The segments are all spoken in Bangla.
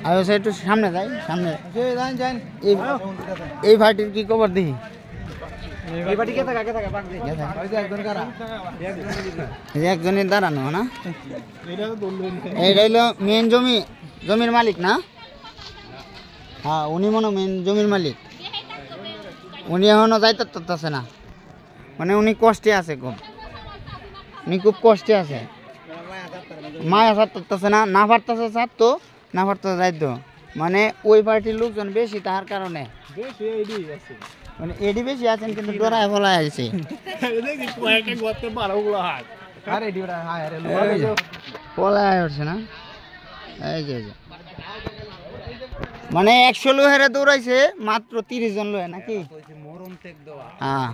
আয়ো সে একটু সামনে যাই, সামনে এই ভাইটির কি খবর দেখি। একজনের দাঁড়ানো না, এইটা হইলো মেন জমির মালিক না? হ্যাঁ, উনি মনে মেন জমির মালিক। উনি এখনো যাইতে পারতেছে না, মানে উনি কষ্টে আছে খুব, উনি খুব কষ্টে আছে। মায়া ছাড়তেছে না, না পারতেছে ছাড় তো, না পারতেছে যাইতো, মানে ওই পার্টির লোকজন বেশি তাহার কারণে, মানে এডি বেশি আছেন কিন্তু ডরায় ফলায় আছে। পলায় উঠছে না, এই যে মানে 100 লোহেরে দৌড়াইছে মাত্র 30 জন লোহে নাকি? হ্যাঁ,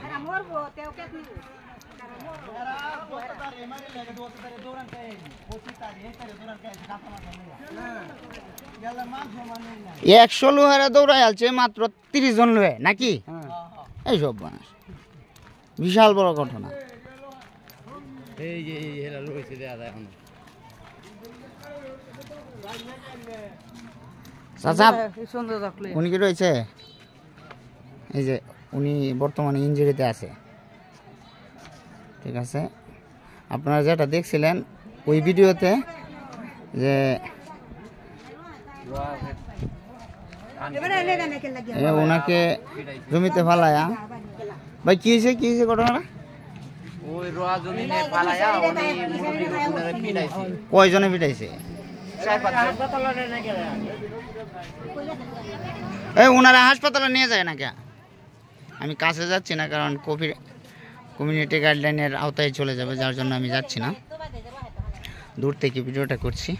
একশো লোহারে দৌড়াই আলছে মাত্র 30 জন লোহে নাকি? এইসব মানুষ বিশাল বড় ঘটনা। উনি কি রয়েছে? এই যে উনি বর্তমানে ইনজুরিতে আছে, ঠিক আছে। আপনারা যেটা দেখছিলেন ওই ভিডিওতে যে ওনাকে জমিতে ফালায়া, ভাই কি হয়েছে ঘটনাটা? কয়জনে পিটাইছে? ওনারা হাসপাতালে নিয়ে যায় না কে? আমি কাছে যাচ্ছি না, কারণ কমিউনিটি গাইডলাইনের আওতায় চলে যাবে, যার জন্য আমি যাচ্ছি না, দূর থেকে ভিডিওটা করছি।